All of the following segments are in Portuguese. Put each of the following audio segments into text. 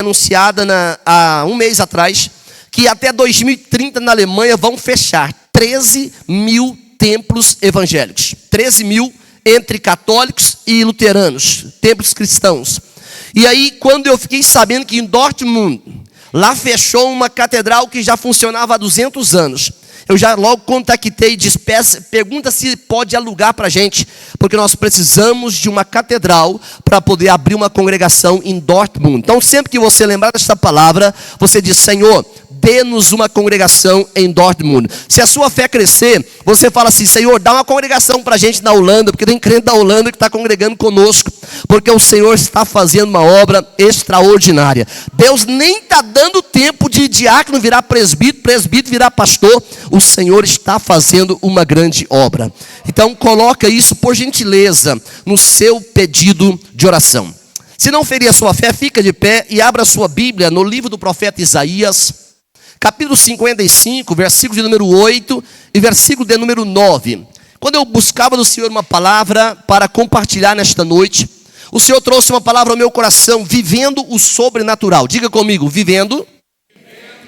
anunciada há um mês atrás, que até 2030 na Alemanha vão fechar 13 mil templos evangélicos. 13 mil entre católicos e luteranos, templos cristãos. E aí, quando eu fiquei sabendo que em Dortmund, lá fechou uma catedral que já funcionava há 200 anos. Eu já logo contactei e disse, pergunta se pode alugar para a gente, porque nós precisamos de uma catedral para poder abrir uma congregação em Dortmund. Então, sempre que você lembrar dessa palavra, você diz, Senhor, dê-nos uma congregação em Dortmund. Se a sua fé crescer, você fala assim, Senhor, dá uma congregação para a gente na Holanda, porque tem crente da Holanda que está congregando conosco, porque o Senhor está fazendo uma obra extraordinária. Deus nem está dando tempo de diácono virar presbítero, presbítero virar pastor. O Senhor está fazendo uma grande obra. Então coloca isso por gentileza no seu pedido de oração. Se não ferir a sua fé, fica de pé e abra a sua Bíblia no livro do profeta Isaías, capítulo 55, versículo de número 8 e versículo de número 9. Quando eu buscava do Senhor uma palavra para compartilhar nesta noite, o Senhor trouxe uma palavra ao meu coração, vivendo o sobrenatural. Diga comigo, vivendo,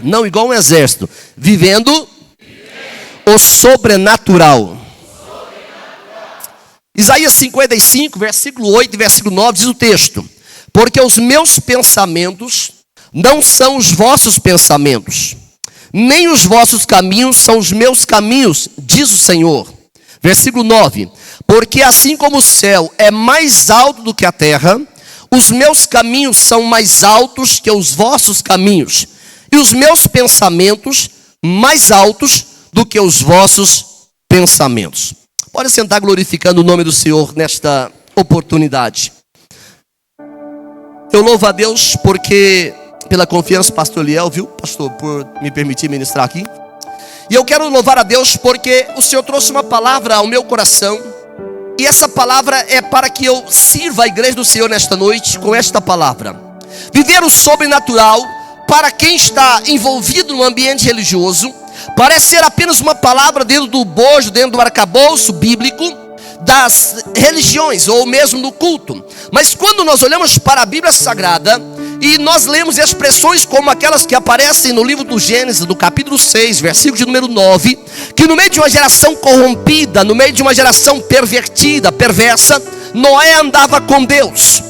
não igual um exército, vivendo o sobrenatural. Isaías 55, versículo 8 e versículo 9 diz o texto: porque os meus pensamentos não são os vossos pensamentos, nem os vossos caminhos são os meus caminhos, diz o Senhor. Versículo 9: porque assim como o céu é mais alto do que a terra, os meus caminhos são mais altos que os vossos caminhos, e os meus pensamentos mais altos do que os vossos pensamentos. Pode sentar glorificando o nome do Senhor nesta oportunidade. Eu louvo a Deus porque pela confiança, pastor Liel, viu, pastor, por me permitir ministrar aqui. E eu quero louvar a Deus porque o Senhor trouxe uma palavra ao meu coração. E essa palavra é para que eu sirva a igreja do Senhor nesta noite com esta palavra. Viver o sobrenatural, para quem está envolvido no ambiente religioso, parece ser apenas uma palavra dentro do bojo, dentro do arcabouço bíblico das religiões, ou mesmo do culto. Mas quando nós olhamos para a Bíblia Sagrada, e nós lemos expressões como aquelas que aparecem no livro do Gênesis, do capítulo 6, versículo de número 9, que no meio de uma geração corrompida, no meio de uma geração pervertida, perversa, Noé andava com Deus.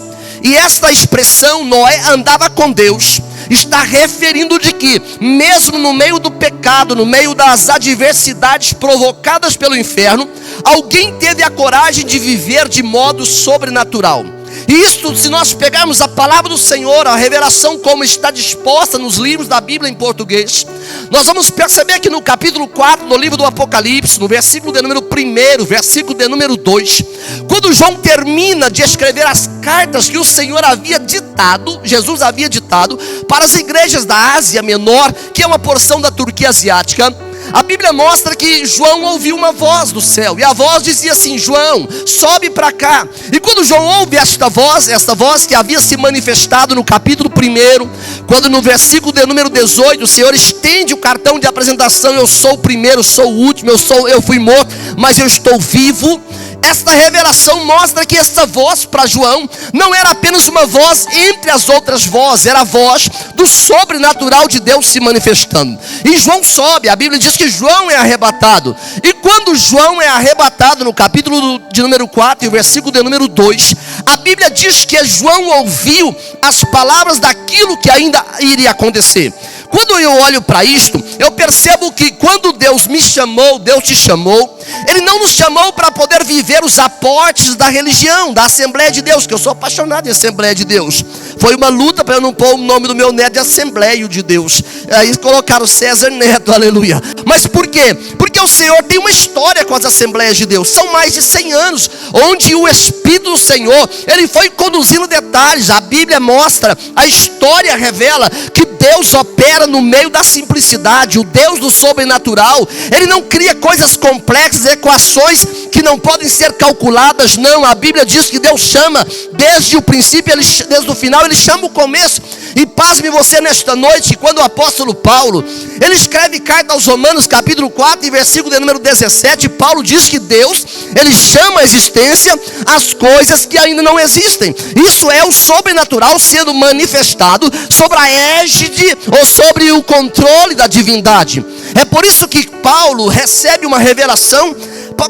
E esta expressão, Noé andava com Deus, está referindo de que, mesmo no meio do pecado, no meio das adversidades provocadas pelo inferno, alguém teve a coragem de viver de modo sobrenatural. E isto, se nós pegarmos a palavra do Senhor, a revelação como está disposta nos livros da Bíblia em português, nós vamos perceber que no capítulo 4, no livro do Apocalipse, no versículo de número 1, versículo de número 2, quando João termina de escrever as cartas que o Senhor havia ditado, Jesus havia ditado, para as igrejas da Ásia Menor, que é uma porção da Turquia asiática, a Bíblia mostra que João ouviu uma voz do céu, e a voz dizia assim: João, sobe para cá. E quando João ouve esta voz que havia se manifestado no capítulo 1, quando no versículo de número 18, o Senhor estende o cartão de apresentação: eu sou o primeiro, sou o último, eu fui morto, mas eu estou vivo. Esta revelação mostra que essa voz para João não era apenas uma voz entre as outras vozes, era a voz do sobrenatural de Deus se manifestando. E João sobe, a Bíblia diz que João é arrebatado. E quando João é arrebatado, no capítulo de número 4 e o versículo de número 2, a Bíblia diz que João ouviu as palavras daquilo que ainda iria acontecer. Quando eu olho para isto, eu percebo que quando Deus me chamou, Deus te chamou, Ele não nos chamou para poder viver os aportes da religião, da Assembleia de Deus, que eu sou apaixonado em Assembleia de Deus. Foi uma luta para eu não pôr o nome do meu neto de Assembleia de Deus. Aí colocaram César Neto, aleluia. Mas por quê? Porque o Senhor tem uma história com as Assembleias de Deus. São mais de 100 anos, onde o Espírito do Senhor, Ele foi conduzindo detalhes. A Bíblia mostra, a história revela que Deus opera no meio da simplicidade. O Deus do sobrenatural, Ele não cria coisas complexas, equações que não podem ser calculadas. Não, a Bíblia diz que Deus chama desde o princípio, desde o final, Ele chama o começo. E pasme você nesta noite, quando o apóstolo Paulo, ele escreve carta aos Romanos, capítulo 4, e versículo de número 17, Paulo diz que Deus, Ele chama a existência as coisas que ainda não existem. Isso é o sobrenatural sendo manifestado sobre a égide ou sobre o controle da divindade. É por isso que Paulo recebe uma revelação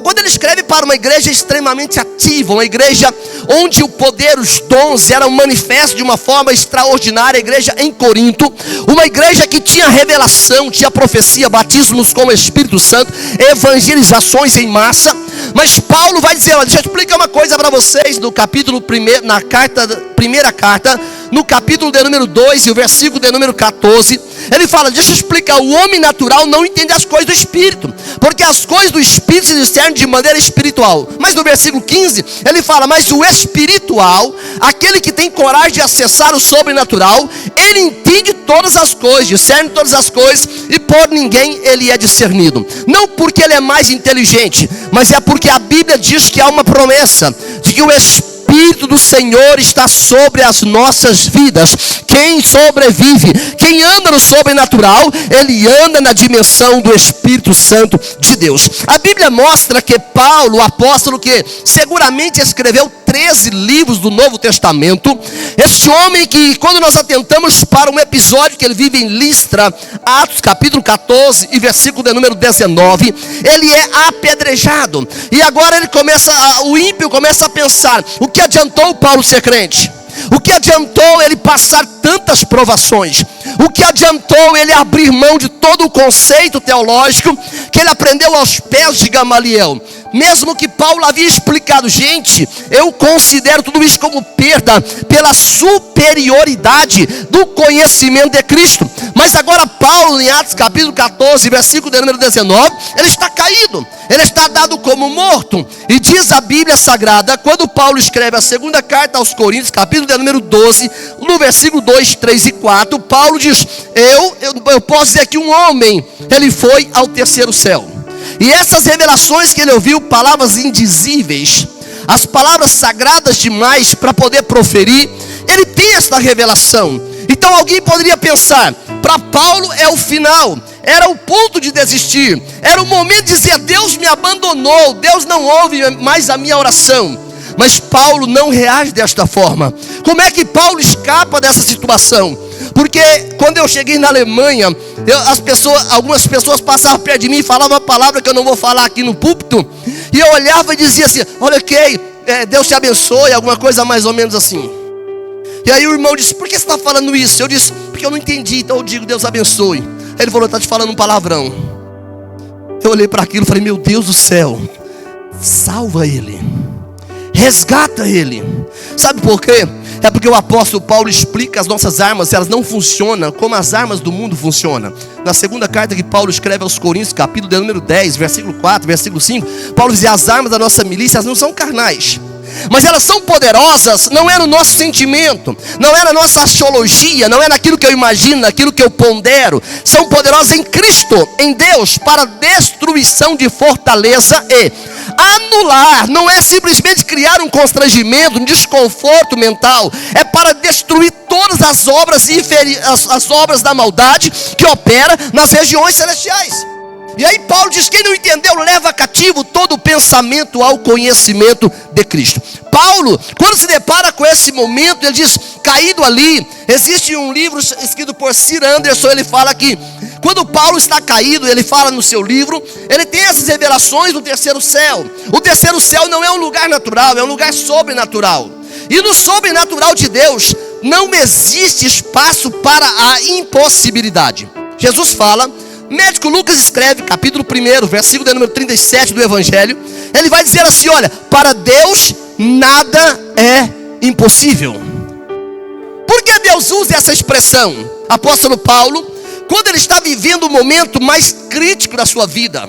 quando ele escreve para uma igreja extremamente ativa, uma igreja onde o poder, os dons eram manifestos de uma forma extraordinária, a igreja em Corinto, uma igreja que tinha revelação, tinha profecia, batismos com o Espírito Santo, evangelizações em massa. Mas Paulo vai dizer, deixa eu explicar uma coisa para vocês, no capítulo 1, na primeira carta, no capítulo de número 2 e o versículo de número 14, ele fala, deixa eu explicar, o homem natural não entende as coisas do Espírito, porque as coisas do Espírito se discernem de maneira espiritual. Mas no versículo 15, ele fala, mas o espiritual, aquele que tem coragem de acessar o sobrenatural, ele entende todas as coisas, discerne todas as coisas, e por ninguém ele é discernido. Não porque ele é mais inteligente, mas é porque a Bíblia diz que há uma promessa, de que o Espírito do Senhor está sobre as nossas vidas. Quem sobrevive, quem anda no sobrenatural, ele anda na dimensão do Espírito Santo de Deus. A Bíblia mostra que Paulo, o apóstolo, que seguramente escreveu 13 livros do Novo Testamento, este homem que, quando nós atentamos para um episódio que ele vive em Listra, Atos capítulo 14 e versículo de número 19, ele é apedrejado, e agora ele o ímpio começa a pensar, o que adiantou Paulo ser crente? O que adiantou ele passar tantas provações? O que adiantou ele abrir mão de todo o conceito teológico que ele aprendeu aos pés de Gamaliel? Mesmo que Paulo havia explicado, gente, eu considero tudo isso como perda pela superioridade do conhecimento de Cristo. Mas agora Paulo, em Atos capítulo 14, versículo de número 19, ele está caído, ele está dado como morto. E diz a Bíblia Sagrada, quando Paulo escreve a segunda carta aos Coríntios, capítulo de número 12, no versículo 2, 3 e 4, Paulo diz, eu posso dizer que um homem, ele foi ao terceiro céu. E essas revelações que ele ouviu, palavras indizíveis, as palavras sagradas demais para poder proferir, ele tem esta revelação. Então alguém poderia pensar, para Paulo é o final, era o ponto de desistir, era o momento de dizer, Deus me abandonou, Deus não ouve mais a minha oração. Mas Paulo não reage desta forma. Como é que Paulo escapa dessa situação? Porque quando eu cheguei na Alemanha, algumas pessoas passavam perto de mim e falavam uma palavra que eu não vou falar aqui no púlpito, e eu olhava e dizia assim, olha ok, Deus te abençoe, alguma coisa mais ou menos assim. E aí o irmão disse, por que você está falando isso? Eu disse, porque eu não entendi, então eu digo Deus abençoe. Aí ele falou, está te falando um palavrão. Eu olhei para aquilo e falei, meu Deus do céu, salva ele, resgata ele. Sabe por quê? É porque o apóstolo Paulo explica as nossas armas, elas não funcionam como as armas do mundo funcionam. Na segunda carta que Paulo escreve aos Coríntios, capítulo de número 10, versículo 4, versículo 5, Paulo diz, as armas da nossa milícia, elas não são carnais, mas elas são poderosas, não é no nosso sentimento, não é na nossa axiologia, não é naquilo que eu imagino, naquilo que eu pondero. São poderosas em Cristo, em Deus, para destruição de fortaleza e anular. Não é simplesmente criar um constrangimento, um desconforto mental, é para destruir todas as obras as obras da maldade que opera nas regiões celestiais. E aí Paulo diz, quem não entendeu, leva cativo todo o pensamento ao conhecimento de Cristo. Paulo, quando se depara com esse momento, ele diz, caído ali, existe um livro escrito por Sir Anderson, ele fala que quando Paulo está caído, ele fala no seu livro, ele tem essas revelações do terceiro céu. O terceiro céu não é um lugar natural, é um lugar sobrenatural. E no sobrenatural de Deus, não existe espaço para a impossibilidade. Jesus fala, médico Lucas escreve, capítulo 1, versículo de número 37 do Evangelho, ele vai dizer assim, olha, para Deus nada é impossível. Por que Deus usa essa expressão? Apóstolo Paulo, quando ele está vivendo o momento mais crítico da sua vida,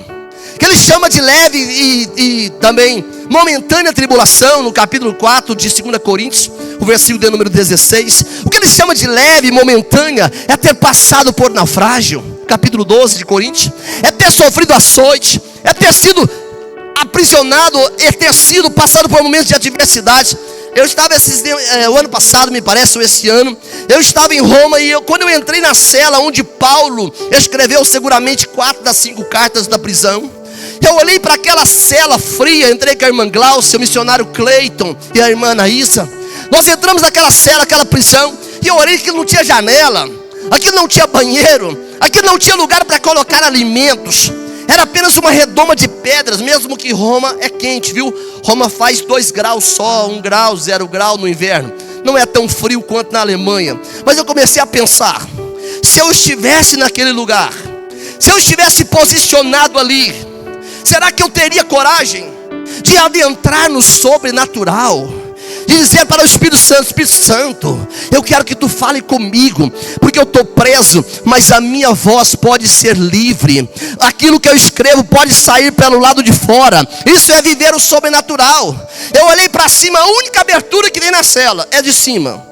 que ele chama de leve e também momentânea tribulação, no capítulo 4 de 2 Coríntios, o versículo de número 16. O que ele chama de leve, momentânea, é ter passado por naufrágio, capítulo 12 de Coríntios, é ter sofrido açoite, é ter sido aprisionado, é ter sido passado por momentos de adversidade. Eu estava o ano passado, me parece, ou esse ano, eu estava em Roma e quando eu entrei na cela onde Paulo escreveu seguramente 4 das 5 cartas da prisão, eu olhei para aquela cela fria, entrei com a irmã Glaucia, o missionário Cleiton e a irmã Anaísa. Nós entramos naquela cela, aquela prisão, e eu olhei que não tinha janela, aqui não tinha banheiro, aqui não tinha lugar para colocar alimentos. Era apenas uma redoma de pedras, mesmo que Roma é quente, viu? Roma faz 2 graus só, 1 grau, 0 grau no inverno. Não é tão frio quanto na Alemanha. Mas eu comecei a pensar, se eu estivesse naquele lugar, se eu estivesse posicionado ali, será que eu teria coragem de adentrar no sobrenatural? De dizer para o Espírito Santo, eu quero que tu fale comigo, porque eu estou preso, mas a minha voz pode ser livre, aquilo que eu escrevo pode sair pelo lado de fora. Isso é viver o sobrenatural. Eu olhei para cima, a única abertura que vem na cela é de cima,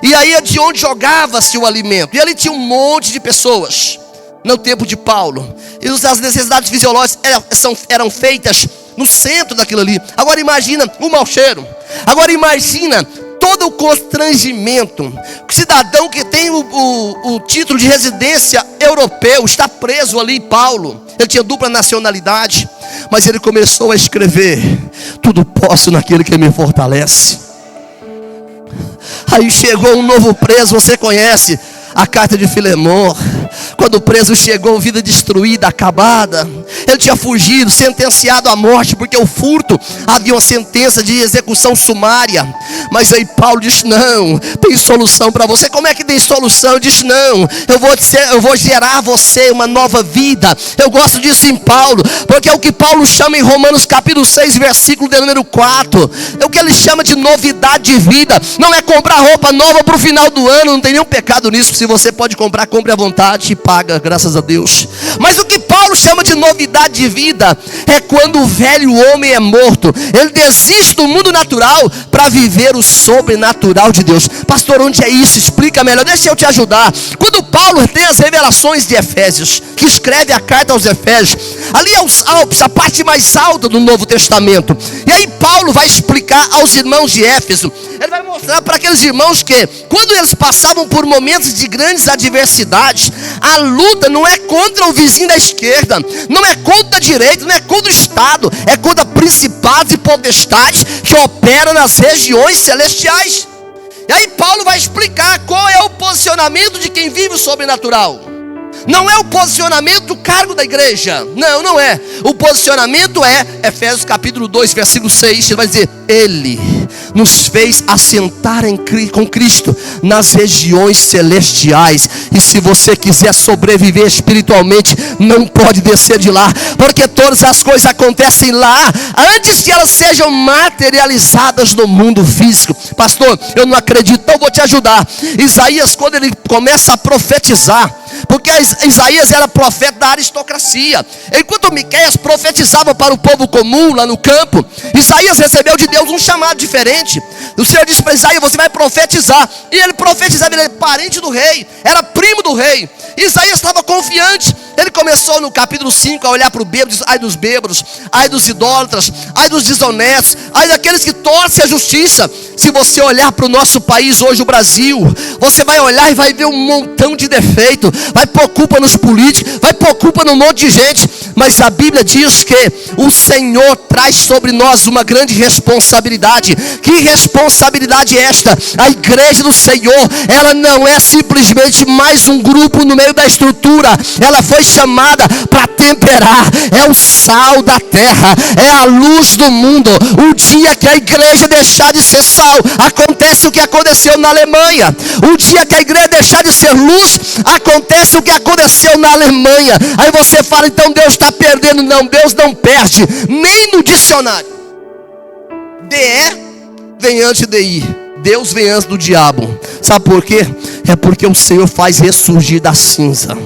e aí é de onde jogava-se o alimento, e ali tinha um monte de pessoas, no tempo de Paulo, e as necessidades fisiológicas eram feitas no centro daquilo ali. Agora imagina o mau cheiro, agora imagina todo o constrangimento. O cidadão que tem o título de residência europeu está preso ali. Paulo, ele tinha dupla nacionalidade, mas ele começou a escrever: tudo posso naquele que me fortalece. Aí chegou um novo preso, você conhece a carta de Filemon. Quando o preso chegou, vida destruída, acabada, ele tinha fugido, sentenciado à morte, porque o furto havia uma sentença de execução sumária. Mas aí Paulo disse: não, tem solução para você. Como é que tem solução? Ele disse: não, eu vou gerar você uma nova vida. Eu gosto disso em Paulo, porque é o que Paulo chama em Romanos capítulo 6, versículo de número 4, é o que ele chama de novidade de vida. Não é comprar roupa nova para o final do ano, não tem nenhum pecado nisso. Se você pode comprar, compre à vontade e paga, graças a Deus. Mas o que Paulo chama de novidade de vida é quando o velho homem é morto, ele desiste do mundo natural para viver o sobrenatural de Deus. Pastor, onde é isso? Explica melhor, deixa eu te ajudar. Quando Paulo tem as revelações de Efésios, que escreve a carta aos Efésios, ali aos Alpes, a parte mais alta do Novo Testamento, e aí Paulo vai explicar aos irmãos de Éfeso, ele vai mostrar para aqueles irmãos que quando eles passavam por momentos de grandes adversidades, a luta não é contra o vizinho da esquerda, não é contra a direita, não é contra o Estado, é contra principados e potestades que operam nas regiões celestiais. E aí Paulo vai explicar qual é o posicionamento de quem vive o sobrenatural. Não é o posicionamento do cargo da igreja, não é. O posicionamento é Efésios capítulo 2, versículo 6, ele vai dizer: ele nos fez assentar com Cristo nas regiões celestiais. E se você quiser sobreviver espiritualmente, não pode descer de lá, porque todas as coisas acontecem lá antes que elas sejam materializadas no mundo físico. Pastor, eu não acredito, então vou te ajudar. Isaías, quando ele começa a profetizar, porque Isaías era profeta da aristocracia, enquanto Miqueias profetizava para o povo comum lá no campo, Isaías recebeu de Deus um chamado diferente. O Senhor disse para Isaías: você vai profetizar. E ele profetizava, ele era parente do rei, era primo do rei. Isaías estava confiante. Ele começou no capítulo 5 a olhar para o bêbado, diz: ai dos bêbados, ai dos idólatras, ai dos desonestos, ai daqueles que torcem a justiça. Se você olhar para o nosso país hoje, o Brasil, você vai olhar e vai ver um montão de defeito, vai pôr culpa nos políticos, vai pôr culpa num monte de gente. Mas a Bíblia diz que o Senhor traz sobre nós uma grande responsabilidade. Que responsabilidade é esta? A igreja do Senhor, ela não é simplesmente mais um grupo no meio da estrutura, ela foi chamada para temperar, é o sal da terra, é a luz do mundo. O dia que a igreja deixar de ser sal, acontece o que aconteceu na Alemanha. O dia que a igreja deixar de ser luz, acontece o que aconteceu na Alemanha. Aí você fala: então Deus está perdendo. Não, Deus não perde, nem no dicionário. DE vem antes de I, Deus vem antes do diabo. Sabe por quê? É porque o Senhor faz ressurgir da cinza.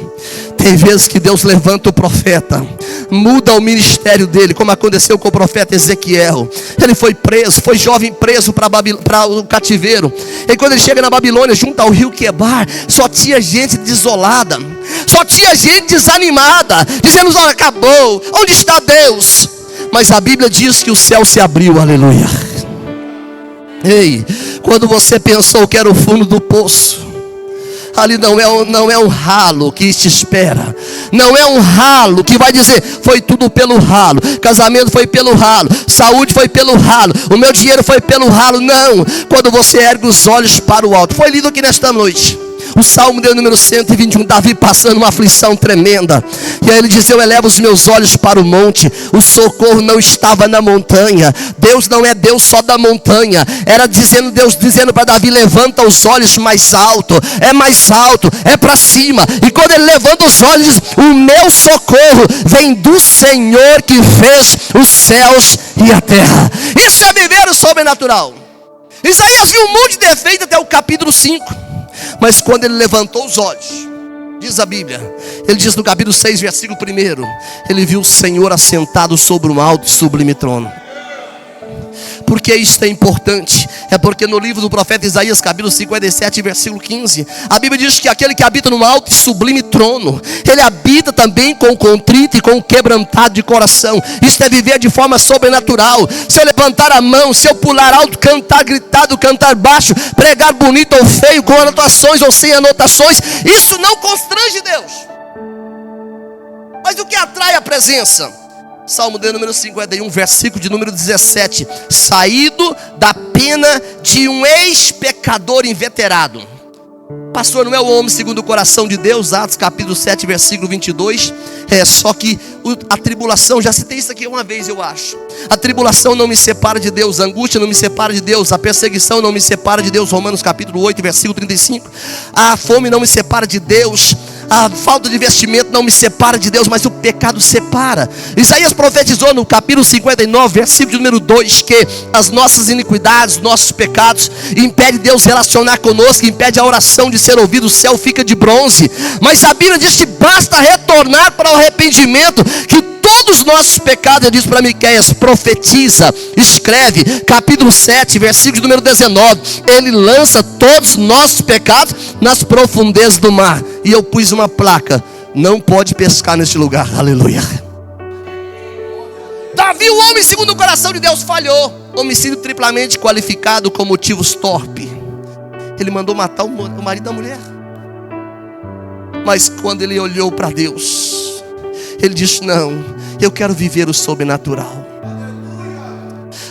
Tem vezes que Deus levanta o profeta, muda o ministério dele, como aconteceu com o profeta Ezequiel. Ele foi preso, foi jovem preso para o cativeiro. E quando ele chega na Babilônia, junto ao rio Quebar, só tinha gente desolada, só tinha gente desanimada, dizendo: olha, acabou, onde está Deus? Mas a Bíblia diz que o céu se abriu, aleluia. Ei, quando você pensou que era o fundo do poço, ali não é um ralo que te espera. Não é um ralo que vai dizer: foi tudo pelo ralo. Casamento foi pelo ralo. Saúde foi pelo ralo. O meu dinheiro foi pelo ralo. Não. Quando você ergue os olhos para o alto. Foi lido aqui nesta noite o Salmo de número 121, Davi passando uma aflição tremenda. E aí ele diz: eu elevo os meus olhos para o monte. O socorro não estava na montanha. Deus não é Deus só da montanha. Era Deus dizendo para Davi: levanta os olhos mais alto. É mais alto, é para cima. E quando ele levanta os olhos, diz: o meu socorro vem do Senhor que fez os céus e a terra. Isso é viver o sobrenatural. Isaías viu um monte de defeito até o capítulo 5. Mas quando ele levantou os olhos, diz a Bíblia, ele diz no capítulo 6, versículo 1, ele viu o Senhor assentado sobre um alto e sublime trono. Por que isso é importante? É porque no livro do profeta Isaías, capítulo 57, versículo 15, a Bíblia diz que aquele que habita no alto e sublime trono, ele habita também com o contrito e com o quebrantado de coração. Isso é viver de forma sobrenatural. Se eu levantar a mão, se eu pular alto, cantar gritado, cantar baixo, pregar bonito ou feio, com anotações ou sem anotações, isso não constrange Deus. Mas o que atrai a presença? Salmo de número 51, versículo de número 17. Saído da pena de um ex-pecador inveterado. Pastor, não é o homem segundo o coração de Deus? Atos capítulo 7, versículo 22. Só que a tribulação, já citei isso aqui uma vez, eu acho. A tribulação não me separa de Deus, a angústia não me separa de Deus, a perseguição não me separa de Deus. Romanos capítulo 8, versículo 35. A fome não me separa de Deus, a falta de vestimento não me separa de Deus, mas o pecado separa. Isaías profetizou no capítulo 59, versículo número 2, que as nossas iniquidades, nossos pecados, impede Deus relacionar conosco, impede a oração de ser ouvida, o céu fica de bronze. Mas a Bíblia diz que basta retornar para o arrependimento, que todos os nossos pecados, ele diz para Miqueias, profetiza, escreve, capítulo 7, versículo número 19, ele lança todos os nossos pecados nas profundezas do mar. E eu pus uma placa: não pode pescar neste lugar, aleluia. Davi, o homem segundo o coração de Deus, falhou. Homicídio triplamente qualificado com motivos torpes. Ele mandou matar o marido da mulher. Mas quando ele olhou para Deus, ele disse: não, eu quero viver o sobrenatural.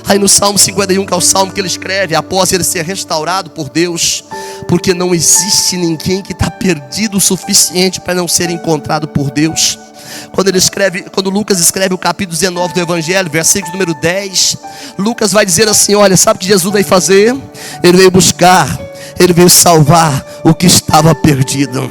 Aí no Salmo 51, que é o salmo que ele escreve após ele ser restaurado por Deus, porque não existe ninguém que está perdido o suficiente para não ser encontrado por Deus. Quando Lucas escreve o capítulo 19 do Evangelho, versículo número 10, Lucas vai dizer assim: olha, sabe o que Jesus veio fazer? Ele veio buscar, ele veio salvar o que estava perdido.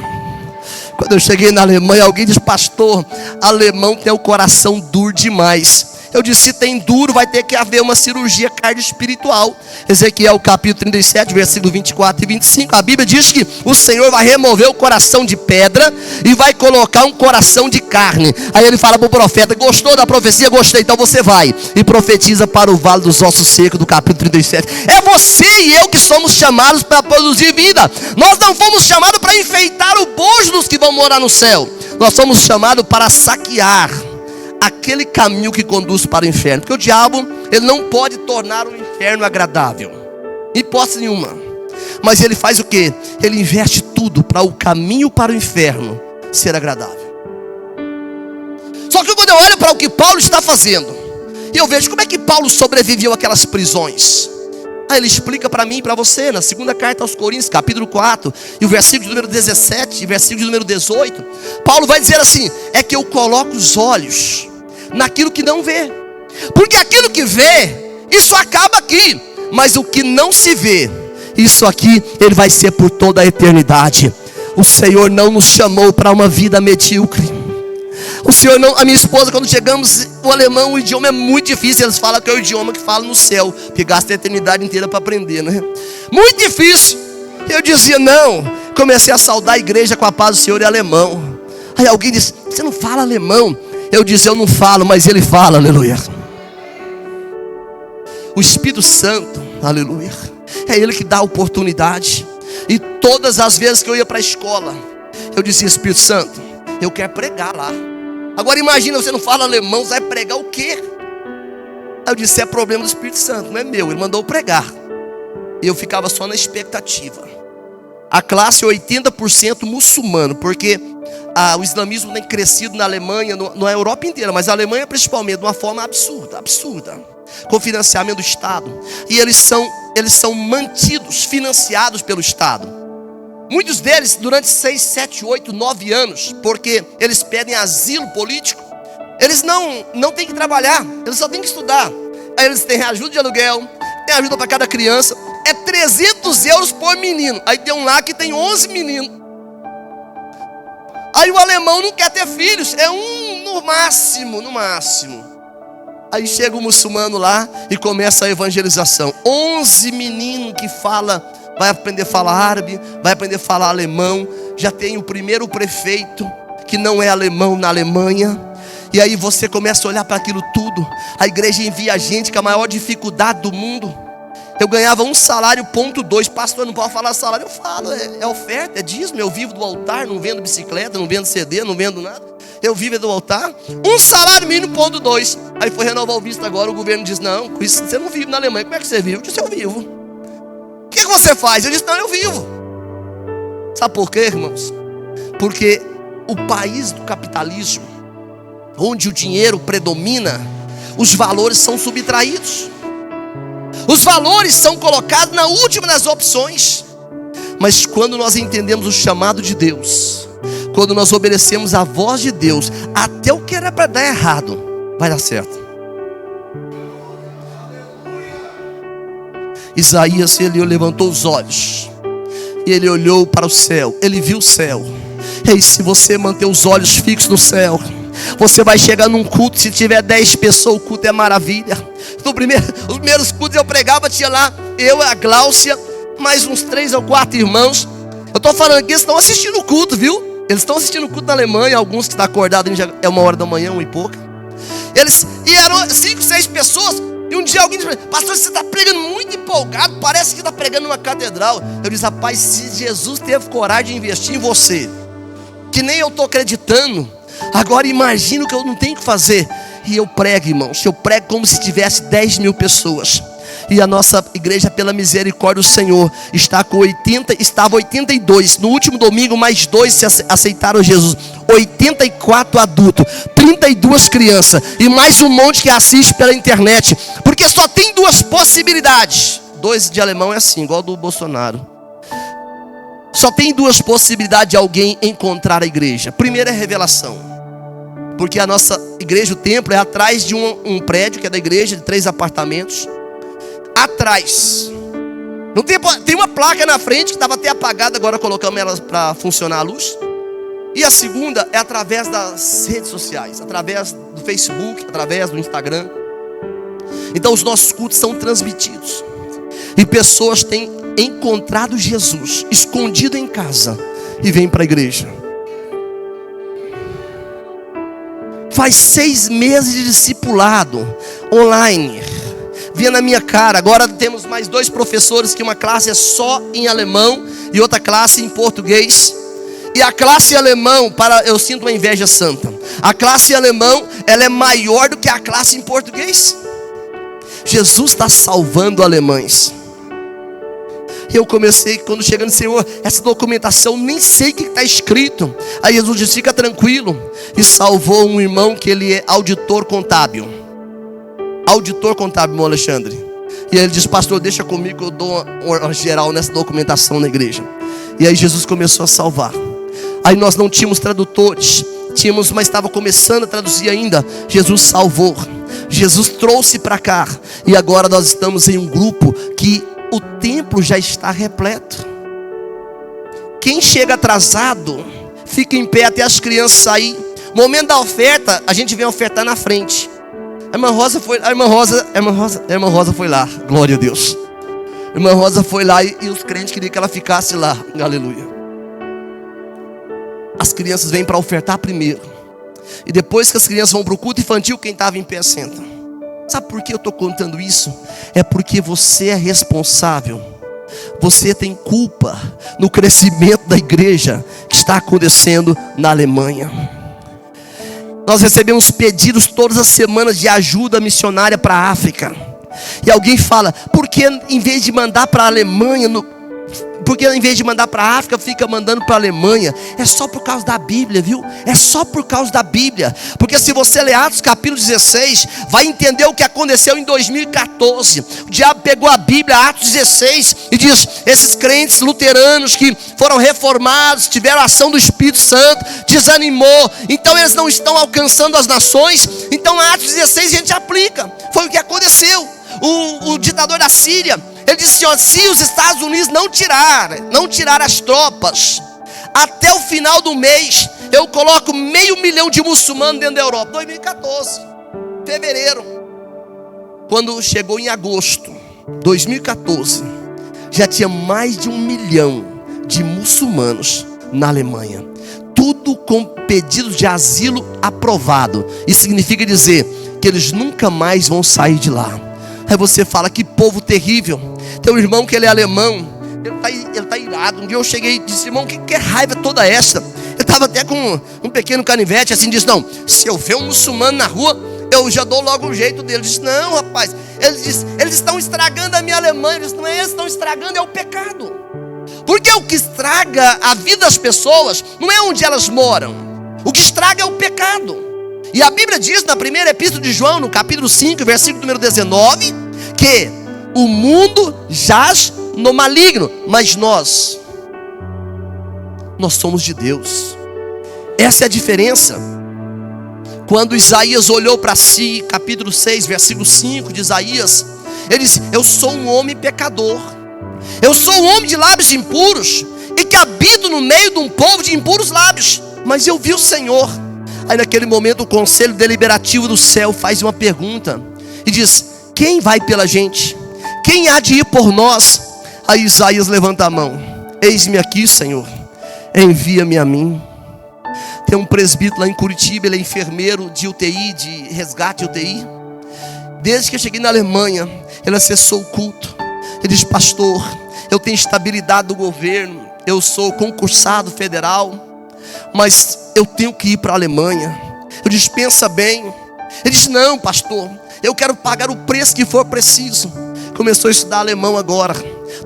Quando eu cheguei na Alemanha, alguém disse: pastor, alemão tem o coração duro demais. Eu disse: se tem duro, vai ter que haver uma cirurgia cardio-espiritual. Ezequiel capítulo 37, versículo 24 e 25. A Bíblia diz que o Senhor vai remover o coração de pedra e vai colocar um coração de carne. Aí ele fala para o profeta: gostou da profecia? Gostei, então você vai e profetiza para o vale dos ossos secos, do capítulo 37. É você e eu que somos chamados para produzir vida. Nós não fomos chamados para enfeitar o bojo dos que vão morar no céu. Nós somos chamados para saquear aquele caminho que conduz para o inferno. Porque o diabo, ele não pode tornar o inferno agradável, em hipótese nenhuma. Mas ele faz o quê? Ele investe tudo para o caminho para o inferno ser agradável. Só que quando eu olho para o que Paulo está fazendo, e eu vejo como é que Paulo sobreviveu àquelas prisões. Aí ele explica para mim e para você, na segunda carta aos Coríntios, capítulo 4, e o versículo número 17 e versículo número 18, Paulo vai dizer assim: é que eu coloco os olhos naquilo que não vê, porque aquilo que vê, isso acaba aqui, mas o que não se vê, isso aqui, ele vai ser por toda a eternidade. O Senhor não nos chamou para uma vida medíocre. O Senhor não, a minha esposa, quando chegamos, o alemão, o idioma é muito difícil. Eles falam que é o idioma que fala no céu, que gasta a eternidade inteira para aprender, né? Muito difícil. Eu dizia: não. Comecei a saudar a igreja com a paz do Senhor em alemão. Aí alguém diz: você não fala alemão? Eu disse: eu não falo, mas ele fala, aleluia. O Espírito Santo, aleluia, é ele que dá a oportunidade. E todas as vezes que eu ia para a escola, eu dizia: Espírito Santo, eu quero pregar lá. Agora imagina, você não fala alemão, você vai pregar o quê? Aí eu disse: é problema do Espírito Santo, não é meu, ele mandou pregar. E eu ficava só na expectativa. A classe é 80% muçulmano, porque o islamismo tem crescido na Alemanha, na Europa inteira, mas a Alemanha principalmente, de uma forma absurda, com financiamento do Estado. E eles são mantidos, financiados pelo Estado. Muitos deles durante 6, 7, 8, 9 anos, porque eles pedem asilo político. Eles não têm que trabalhar, eles só têm que estudar. Aí eles têm ajuda de aluguel, tem ajuda para cada criança. É 300 euros por menino. Aí tem um lá que tem 11 meninos. Aí o alemão não quer ter filhos, é um no máximo. Aí chega o muçulmano lá e começa a evangelização. 11 meninos que vai aprender a falar árabe, vai aprender a falar alemão. Já tem o primeiro prefeito que não é alemão na Alemanha. E aí você começa a olhar para aquilo tudo. A igreja envia gente com a maior dificuldade do mundo. Eu ganhava um salário, ponto 2. Pastor, não pode falar salário. Eu falo, é oferta, é dízimo. Eu vivo do altar, não vendo bicicleta, não vendo CD, não vendo nada. Eu vivo do altar. Um salário mínimo, ponto 2. Aí foi renovar o visto agora, o governo diz: não, com isso você não vive na Alemanha. Como é que você vive? Eu disse: eu vivo. O que você faz? Eu disse: não, eu vivo. Sabe por quê, irmãos? Porque o país do capitalismo, onde o dinheiro predomina, os valores são subtraídos. Os valores são colocados na última das opções. Mas quando nós entendemos o chamado de Deus, quando nós obedecemos a voz de Deus, até o que era para dar errado vai dar certo. Isaías, ele levantou os olhos e ele olhou para o céu. Ele viu o céu. E aí, se você manter os olhos fixos no céu, você vai chegar num culto. Se tiver 10 pessoas, o culto é maravilha. Os primeiros cultos eu pregava, tinha lá eu, a Gláucia, mais uns 3 ou 4 irmãos. Eu estou falando aqui, eles estão assistindo o culto, viu? Eles estão assistindo o culto na Alemanha. Alguns que estão acordados, já é 1h da manhã, 1 e pouca. E eram 5, 6 pessoas. E um dia alguém disse: pastor, você está pregando muito empolgado, parece que está pregando numa catedral. Eu disse: rapaz, se Jesus teve coragem de investir em você, que nem eu estou acreditando, agora imagina o que eu não tenho que fazer. E eu prego, irmãos, eu prego como se tivesse 10 mil pessoas. E a nossa igreja, pela misericórdia do Senhor, estava 82. No último domingo, mais 2 se aceitaram Jesus. 84 adultos, 32 crianças e mais um monte que assiste pela internet. Porque só tem 2 possibilidades. 2 de alemão é assim, igual do Bolsonaro. Só tem 2 possibilidades de alguém encontrar a igreja. Primeiro é revelação. Porque a nossa igreja, o templo, é atrás de um prédio que é da igreja, de 3 apartamentos. Atrás. Não tem uma placa na frente que estava até apagada, agora colocamos ela para funcionar a luz. E a segunda é através das redes sociais, através do Facebook, através do Instagram. Então os nossos cultos são transmitidos. E pessoas têm encontrado Jesus escondido em casa e vêm para a igreja. Faz 6 meses de discipulado online. Vinha na minha cara. Agora temos mais 2 professores, que uma classe é só em alemão e outra classe em português. E a classe alemão, eu sinto uma inveja santa. A classe alemão, ela é maior do que a classe em português. Jesus está salvando alemães. E eu comecei, quando chegando, Senhor, essa documentação, nem sei o que está escrito. Aí Jesus disse: fica tranquilo. E salvou um irmão que ele é auditor contábil. Auditor contábil, irmão Alexandre. E ele disse: pastor, deixa comigo que eu dou uma geral nessa documentação na igreja. E aí Jesus começou a salvar. Aí nós não tínhamos tradutores. Tínhamos, mas estava começando a traduzir ainda. Jesus salvou. Jesus trouxe para cá. E agora nós estamos em um grupo que o templo já está repleto. Quem chega atrasado fica em pé até as crianças saírem. Momento da oferta, a gente vem ofertar na frente. A irmã Rosa foi lá. Glória a Deus. A irmã Rosa foi lá e os crentes queriam que ela ficasse lá. Aleluia. as crianças vêm para ofertar primeiro. E depois que as crianças vão para o culto infantil, quem estava em pé senta. Sabe por que eu estou contando isso? É porque você é responsável. Você tem culpa no crescimento da igreja que está acontecendo na Alemanha. Nós recebemos pedidos todas as semanas de ajuda missionária para a África. E alguém fala, por que em vez de mandar para a Alemanha, porque em vez de mandar para a África, fica mandando para a Alemanha? É só por causa da Bíblia, viu? É só por causa da Bíblia. Porque se você ler Atos capítulo 16, vai entender o que aconteceu em 2014. O diabo pegou a Bíblia, Atos 16, e diz, esses crentes luteranos que foram reformados, tiveram a ação do Espírito Santo, desanimou, então eles não estão alcançando as nações. Então Atos 16 a gente aplica. Foi o que aconteceu. O ditador da Síria, ele disse, ó, se os Estados Unidos não tirar as tropas, até o final do mês, eu coloco 500 mil de muçulmanos dentro da Europa. 2014, fevereiro. Quando chegou em agosto, 2014, já tinha mais de 1 milhão de muçulmanos na Alemanha. Tudo com pedido de asilo aprovado. Isso significa dizer que eles nunca mais vão sair de lá. Aí você fala, que povo terrível. Tem um irmão que ele é alemão, ele está irado. Um dia eu cheguei e disse, irmão, que raiva toda essa? Ele estava até com um pequeno canivete, assim, disse, não, se eu ver um muçulmano na rua, eu já dou logo um jeito dele. Ele disse, não, rapaz, eles estão estragando a minha Alemanha. Ele disse, não é eles que estão estragando, é o pecado. Porque o que estraga a vida das pessoas não é onde elas moram. O que estraga é o pecado. E a Bíblia diz na primeira epístola de João, no capítulo 5, versículo número 19, que o mundo jaz no maligno, mas nós somos de Deus. Essa é a diferença. Quando Isaías olhou para si, capítulo 6, versículo 5 de Isaías, ele disse, eu sou um homem pecador, eu sou um homem de lábios impuros, e que habito no meio de um povo de impuros lábios, mas eu vi o Senhor. Aí naquele momento o conselho deliberativo do céu faz uma pergunta e diz, quem vai pela gente? Quem há de ir por nós? Aí Isaías levanta a mão, eis-me aqui, Senhor, envia-me a mim. Tem um presbítero lá em Curitiba, ele é enfermeiro de UTI, de resgate UTI. Desde que eu cheguei na Alemanha, ele acessou o culto. Ele diz, pastor, eu tenho estabilidade do governo, eu sou concursado federal, mas eu tenho que ir para a Alemanha. Eu disse, pensa bem. Ele disse, não, pastor, eu quero pagar o preço que for preciso. Começou a estudar alemão agora,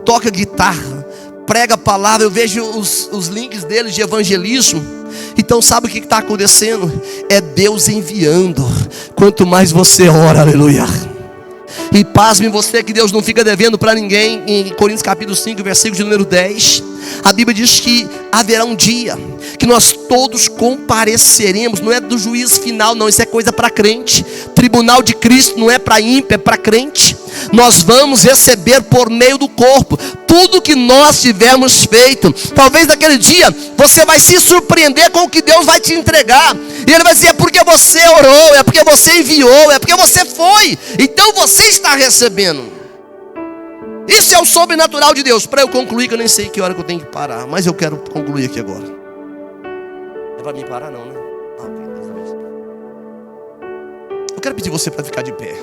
toca guitarra, prega a palavra. Eu vejo os links dele de evangelismo. Então sabe o que está acontecendo? É Deus enviando. Quanto mais você ora, aleluia. E pasme você que Deus não fica devendo para ninguém. Em Coríntios capítulo 5, versículo de número 10, a Bíblia diz que haverá um dia que nós todos compareceremos. Não é do juízo final não, isso é coisa para crente. Tribunal de Cristo não é para ímpio, é para crente. Nós vamos receber por meio do corpo tudo que nós tivermos feito. Talvez naquele dia você vai se surpreender com o que Deus vai te entregar. E Ele vai dizer, é porque você orou, é porque você enviou, é porque você foi. Então você está recebendo. Isso é o sobrenatural de Deus. Para eu concluir, que eu nem sei que hora que eu tenho que parar, mas eu quero concluir aqui agora. É para mim parar não, né? Eu quero pedir você para ficar de pé.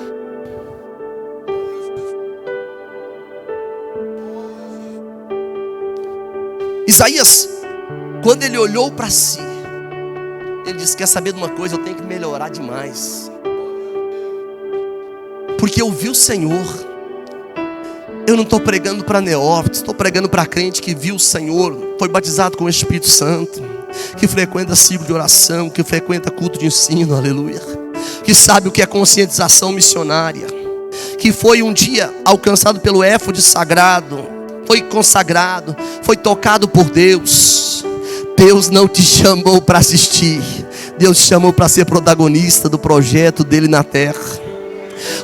Isaías, quando ele olhou para si, ele disse, quer saber de uma coisa? Eu tenho que melhorar demais, porque eu vi o Senhor. Eu não estou pregando para neófitos, estou pregando para crente que viu o Senhor, foi batizado com o Espírito Santo, que frequenta ciclo de oração, que frequenta culto de ensino, aleluia, que sabe o que é conscientização missionária, que foi um dia alcançado pelo éfode sagrado, foi consagrado, foi tocado por Deus. Deus não te chamou para assistir, Deus te chamou para ser protagonista do projeto dele na terra.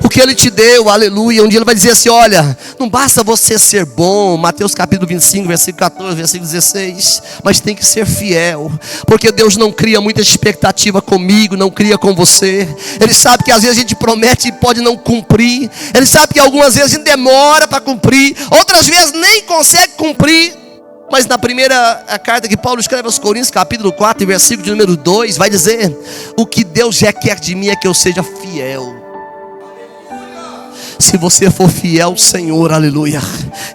O que Ele te deu, aleluia. Um dia Ele vai dizer assim, olha, não basta você ser bom, Mateus capítulo 25, versículo 14, versículo 16, mas tem que ser fiel, porque Deus não cria muita expectativa comigo, não cria com você. Ele sabe que às vezes a gente promete e pode não cumprir. Ele sabe que algumas vezes a gente demora para cumprir, outras vezes nem consegue cumprir. Mas na primeira carta que Paulo escreve aos Coríntios, capítulo 4, versículo de número 2, vai dizer: o que Deus já quer de mim é que eu seja fiel. Se você for fiel ao Senhor, aleluia,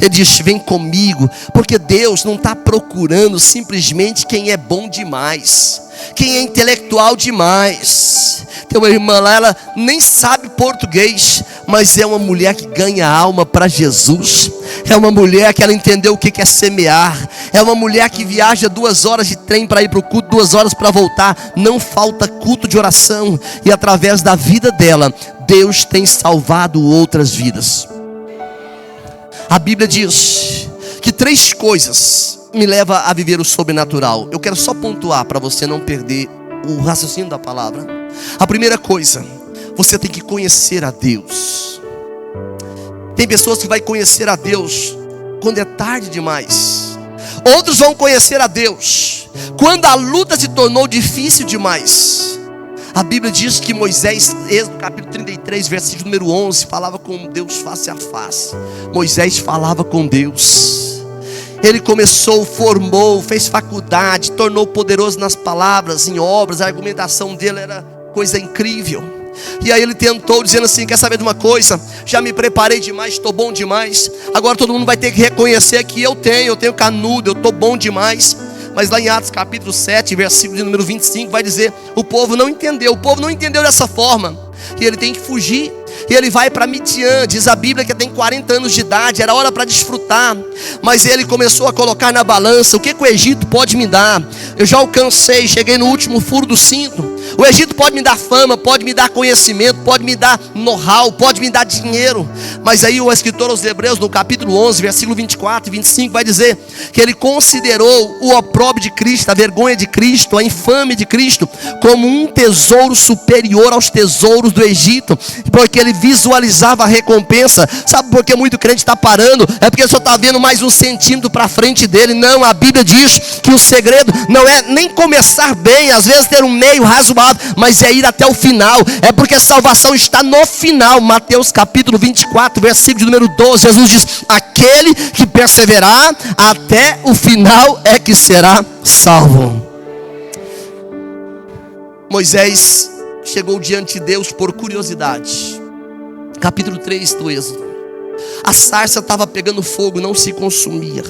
Ele diz: vem comigo. Porque Deus não está procurando simplesmente quem é bom demais, quem é intelectual demais. Tem uma irmã lá, ela nem sabe português, mas é uma mulher que ganha alma para Jesus. É uma mulher que ela entendeu o que é semear. É uma mulher que viaja 2 horas de trem para ir para o culto, 2 horas para voltar. Não falta culto de oração. E através da vida dela, Deus tem salvado outras vidas. A Bíblia diz que 3 coisas me levam a viver o sobrenatural. Eu quero só pontuar para você não perder o raciocínio da palavra. A primeira coisa, você tem que conhecer a Deus. Tem pessoas que vão conhecer a Deus quando é tarde demais. Outros vão conhecer a Deus quando a luta se tornou difícil demais. A Bíblia diz que Moisés, Êxodo capítulo 33, versículo número 11, falava com Deus face a face. Moisés falava com Deus. Ele começou, formou, fez faculdade, tornou poderoso nas palavras, em obras. A argumentação dele era coisa incrível. E aí ele tentou, dizendo assim: quer saber de uma coisa? Já me preparei demais, estou bom demais. Agora todo mundo vai ter que reconhecer que eu tenho canudo, eu estou bom demais. Mas lá em Atos capítulo 7, versículo de número 25, vai dizer: o povo não entendeu dessa forma. E ele tem que fugir. E ele vai para Midian. Diz a Bíblia que tem 40 anos de idade. Era hora para desfrutar. Mas ele começou a colocar na balança: o que o Egito pode me dar? Eu já alcancei, cheguei no último furo do cinto. O Egito pode me dar fama, pode me dar conhecimento, pode me dar know-how, pode me dar dinheiro. Mas aí o escritor aos Hebreus, no capítulo 11, versículo 24 e 25, vai dizer que ele considerou o opróbrio de Cristo, a vergonha de Cristo, a infâmia de Cristo, como um tesouro superior aos tesouros do Egito, porque ele visualizava a recompensa. Sabe por que muito crente está parando? É porque só está vendo mais 1 centímetro para frente dele. Não, a Bíblia diz que o segredo não é nem começar bem, às vezes ter um meio razoável, mas é ir até o final. É porque a salvação está no final. Mateus capítulo 24, versículo de número 12, Jesus diz: aquele que perseverar até o final é que será salvo. Moisés chegou diante de Deus por curiosidade. Capítulo 3 do Êxodo. A sarça estava pegando fogo, não se consumia.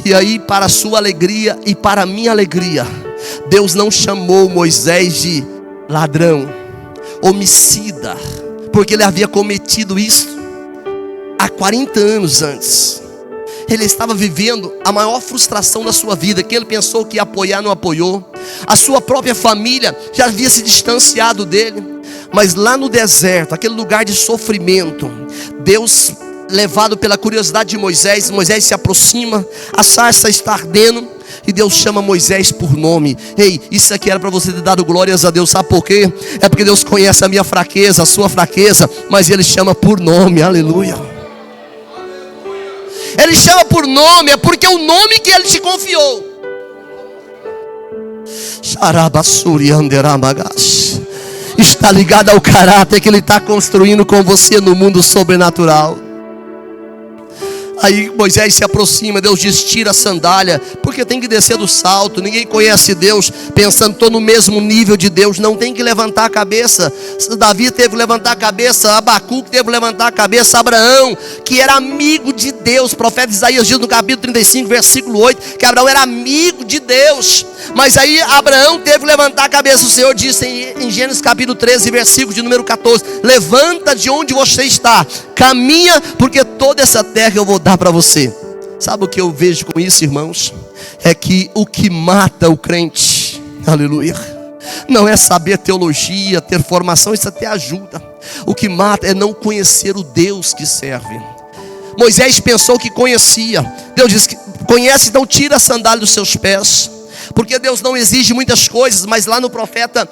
E aí, para a sua alegria e para a minha alegria, Deus não chamou Moisés de ladrão, homicida, porque ele havia cometido isso há 40 anos antes. Ele estava vivendo a maior frustração da sua vida, que ele pensou que ia apoiar, não apoiou. A sua própria família já havia se distanciado dele. Mas lá no deserto, aquele lugar de sofrimento, Deus, levado pela curiosidade de Moisés, Moisés se aproxima, a sarça está ardendo, e Deus chama Moisés por nome. Ei, isso aqui era para você ter dado glórias a Deus. Sabe por quê? É porque Deus conhece a minha fraqueza, a sua fraqueza, mas Ele chama por nome. Aleluia. Ele chama por nome, é porque é o nome que Ele te confiou. Está ligado ao caráter que Ele está construindo com você no mundo sobrenatural. Aí Moisés se aproxima, Deus diz: tira a sandália, porque tem que descer do salto. Ninguém conhece Deus pensando, estou no mesmo nível de Deus. Não, tem que levantar a cabeça. Davi teve que levantar a cabeça, Abacuque teve que levantar a cabeça, Abraão, que era amigo de Deus. O profeta Isaías diz no capítulo 35, versículo 8, que Abraão era amigo de Deus. Mas aí Abraão teve que levantar a cabeça. O Senhor disse em Gênesis capítulo 13, versículo de número 14: levanta de onde você está, caminha, porque toda essa terra eu vou dar para você. Sabe o que eu vejo com isso, irmãos? É que o que mata o crente, aleluia, não é saber teologia, ter formação, isso até ajuda. O que mata é não conhecer o Deus que serve. Moisés pensou que conhecia. Deus disse: conhece, então tira a sandália dos seus pés. Porque Deus não exige muitas coisas, mas lá no profeta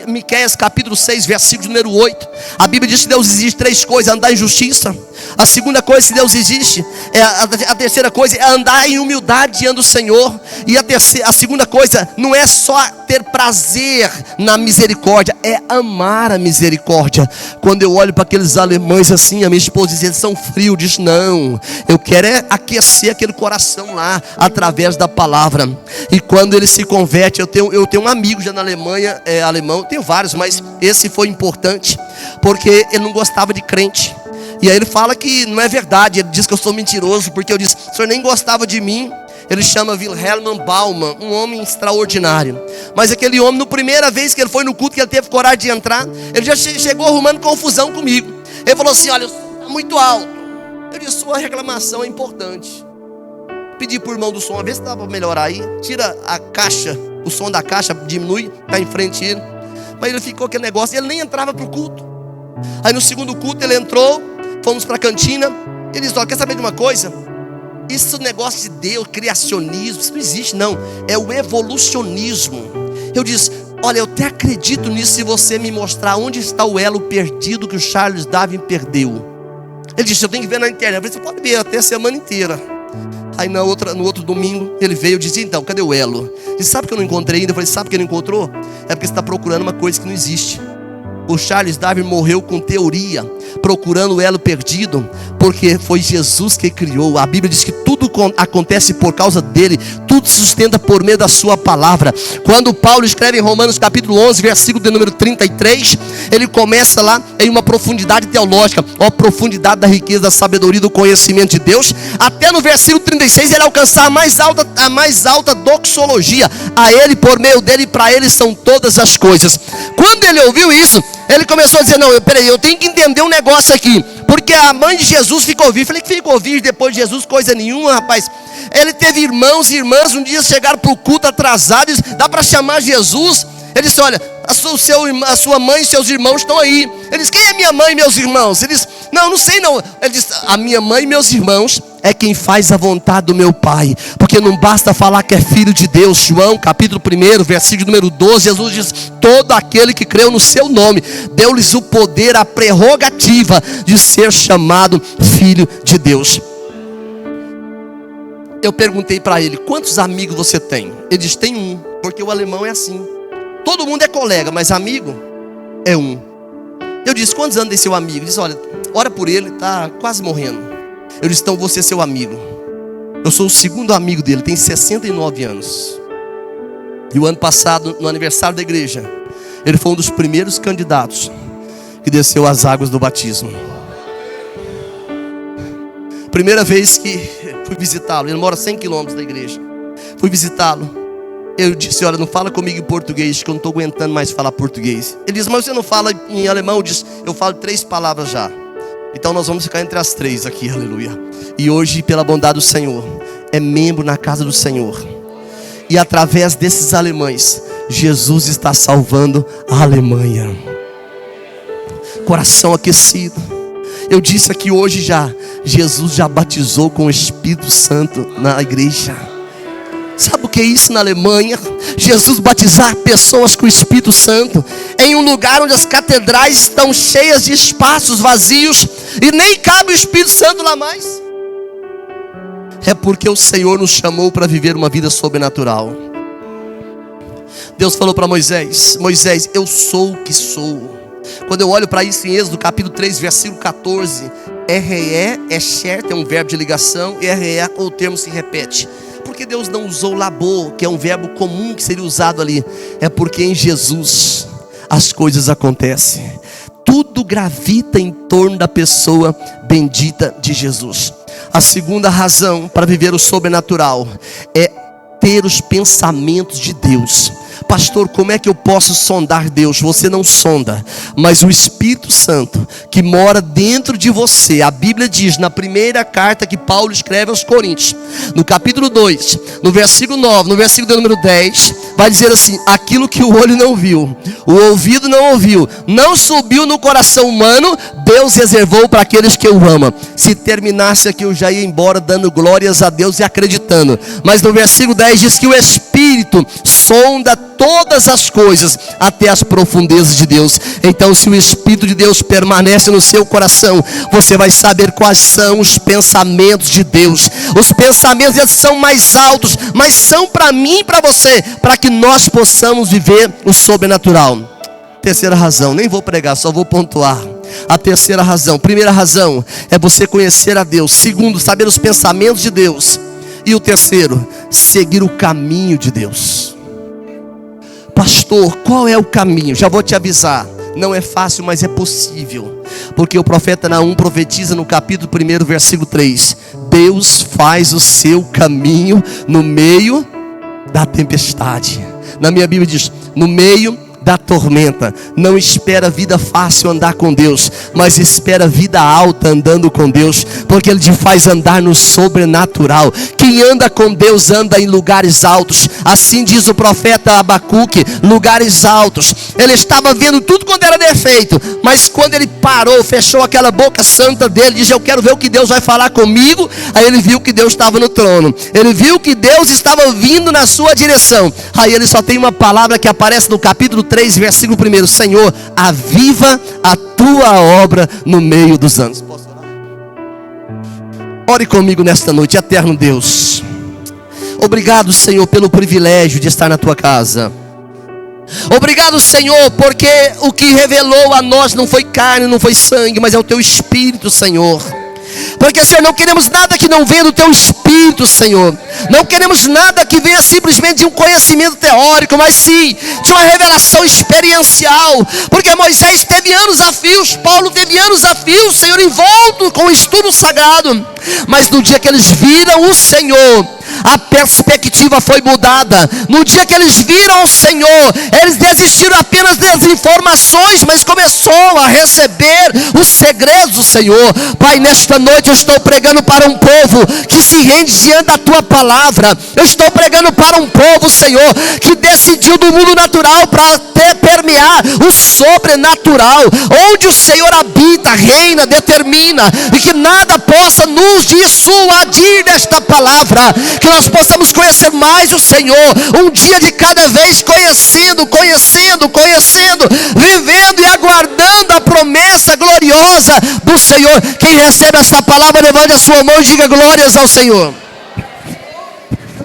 Miqueias capítulo 6, versículo número 8, a Bíblia diz que Deus exige 3 coisas: andar em justiça. A segunda coisa que Deus exige, a terceira coisa é andar em humildade diante do Senhor. E a segunda coisa não é só ter ter prazer na misericórdia, é amar a misericórdia. Quando eu olho para aqueles alemães assim, a minha esposa diz, eles são frios, diz, não, eu quero é aquecer aquele coração lá, através da palavra. E quando ele se converte, eu tenho um amigo já na Alemanha, alemão, tenho vários, mas esse foi importante, porque ele não gostava de crente. E aí ele fala que não é verdade, ele diz que eu sou mentiroso, porque eu disse, o senhor nem gostava de mim. Ele chama Wilhelm Baumann, um homem extraordinário. Mas aquele homem, na primeira vez que ele foi no culto, que ele teve coragem de entrar, ele já chegou arrumando confusão comigo. Ele falou assim, olha, está muito alto. Eu disse, sua reclamação é importante. Pedi para o irmão do som, a ver se dá para melhorar aí. Tira a caixa, o som da caixa, diminui, está em frente a ele. Mas ele ficou aquele negócio, ele nem entrava para o culto. Aí no segundo culto ele entrou, fomos para a cantina. Ele disse, olha, quer saber de uma coisa? Esse negócio de Deus, criacionismo, isso não existe não, é o evolucionismo. Eu disse, olha, eu até acredito nisso se você me mostrar onde está o elo perdido que o Charles Darwin perdeu. Ele disse, eu tenho que ver na internet. Eu falei, você pode ver até a semana inteira. Aí no outro domingo ele veio e disse, então, cadê o elo? Ele sabe que eu não encontrei ainda? Eu falei, sabe que ele não encontrou? É porque você está procurando uma coisa que não existe. O Charles Darwin morreu com teoria, procurando o elo perdido, porque foi Jesus que criou. A Bíblia diz que tudo acontece por causa dele, tudo se sustenta por meio da sua palavra. Quando Paulo escreve em Romanos capítulo 11, versículo de número 33, ele começa lá em uma profundidade teológica, a profundidade da riqueza, da sabedoria, do conhecimento de Deus. Até no versículo 36 ele alcançar a mais alta doxologia. A ele, por meio dele e para ele são todas as coisas. Quando ele ouviu isso, ele começou a dizer, não, peraí, eu tenho que entender um negócio aqui. Porque a mãe de Jesus ficou virgem. Falei que ficou virgem depois de Jesus, coisa nenhuma, rapaz. Ele teve irmãos e irmãs, um dia chegaram para o culto atrasados, dá para chamar Jesus? Ele disse, olha, a sua mãe e seus irmãos estão aí. Ele disse, quem é minha mãe e meus irmãos? Ele disse, não sei não. Ele disse, a minha mãe e meus irmãos é quem faz a vontade do meu Pai. Porque não basta falar que é filho de Deus. João capítulo 1, versículo número 12, Jesus diz, todo aquele que creu no seu nome, deu-lhes o poder, a prerrogativa de ser chamado filho de Deus. Eu perguntei para ele, quantos amigos você tem? Ele disse, tem um, porque o alemão é assim. Todo mundo é colega, mas amigo é um. Eu disse, quantos anos tem seu amigo? Ele disse, olha, ora por ele, está quase morrendo. Eu disse, então você é seu amigo. Eu sou o segundo amigo dele, tem 69 anos. E o ano passado, no aniversário da igreja, ele foi um dos primeiros candidatos que desceu as águas do batismo. Primeira vez que fui visitá-lo, ele mora a 100 quilômetros da igreja. Fui visitá-lo. Eu disse, olha, não fala comigo em português, que eu não estou aguentando mais falar português. Ele disse, mas você não fala em alemão? Eu disse, eu falo 3 palavras já. Então nós vamos ficar entre as 3 aqui, aleluia. E hoje, pela bondade do Senhor, é membro na casa do Senhor. E através desses alemães, Jesus está salvando a Alemanha. Coração aquecido. Eu disse aqui hoje já, Jesus já batizou com o Espírito Santo na igreja. Sabe o que é isso na Alemanha? Jesus batizar pessoas com o Espírito Santo em um lugar onde as catedrais estão cheias de espaços vazios e nem cabe o Espírito Santo lá mais. É porque o Senhor nos chamou para viver uma vida sobrenatural. Deus falou para Moisés, Moisés, eu sou o que sou. Quando eu olho para isso em Êxodo capítulo 3, versículo 14, RE é certo, é um verbo de ligação, e RE o termo se repete. Porque Deus não usou labor, que é um verbo comum que seria usado ali? É porque em Jesus as coisas acontecem. Tudo gravita em torno da pessoa bendita de Jesus. A segunda razão para viver o sobrenatural é ter os pensamentos de Deus. Pastor, como é que eu posso sondar Deus? Você não sonda, mas o Espírito Santo que mora dentro de você. A Bíblia diz na primeira carta que Paulo escreve aos Coríntios, no capítulo 2, no versículo 9, no versículo número 10, vai dizer assim: aquilo que o olho não viu, o ouvido não ouviu, não subiu no coração humano, Deus reservou para aqueles que o amam. Se terminasse aqui eu já ia embora dando glórias a Deus e acreditando. Mas no versículo 10 diz que o Espírito sonda todas as coisas, até as profundezas de Deus. Então, se o Espírito de Deus permanece no seu coração, você vai saber quais são os pensamentos de Deus. Os pensamentos deles são mais altos, mas são para mim e para você, para que nós possamos viver o sobrenatural. Terceira razão, nem vou pregar, só vou pontuar. A terceira razão, primeira razão é você conhecer a Deus. Segundo, saber os pensamentos de Deus. E o terceiro, seguir o caminho de Deus. Pastor, qual é o caminho? Já vou te avisar, não é fácil, mas é possível. Porque o profeta Naum profetiza no capítulo 1, versículo 3: Deus faz o seu caminho no meio da tempestade. Na minha Bíblia diz, no meio da tormenta. Não espera vida fácil andar com Deus, mas espera vida alta andando com Deus, porque Ele te faz andar no sobrenatural. Quem anda com Deus anda em lugares altos. Assim diz o profeta Abacuque, lugares altos. Ele estava vendo tudo quando era defeito, mas quando ele parou, fechou aquela boca santa dele, diz: eu quero ver o que Deus vai falar comigo. Aí ele viu que Deus estava no trono, ele viu que Deus estava vindo na sua direção. Aí ele só tem uma palavra que aparece no capítulo 3, versículo 1: Senhor, aviva a tua obra no meio dos anos. Posso orar? Ore comigo nesta noite. Eterno Deus, obrigado, Senhor, pelo privilégio de estar na tua casa. Obrigado, Senhor, porque o que revelou a nós não foi carne, não foi sangue, mas é o teu Espírito, Senhor. Porque, Senhor, não queremos nada que não venha do teu Espírito, Senhor. Não queremos nada que venha simplesmente de um conhecimento teórico, mas sim de uma revelação experiencial. Porque Moisés teve anos a fios, Paulo teve anos a fios, Senhor, envolto com o estudo sagrado. Mas no dia que eles viram o Senhor, a perspectiva foi mudada. No dia que eles viram o Senhor, eles desistiram apenas das informações, mas começou a receber os segredos do Senhor. Pai, nesta noite eu estou pregando para um povo que se rende diante da tua palavra. Eu estou pregando para um povo, Senhor, que decidiu do mundo natural para permear o sobrenatural, onde o Senhor habita, reina, determina, e que nada possa nos dissuadir desta palavra. Que nós possamos conhecer mais o Senhor, um dia de cada vez, conhecendo, vivendo e aguardando a promessa gloriosa do Senhor. Quem recebe esta palavra, levante a sua mão e diga glórias ao Senhor.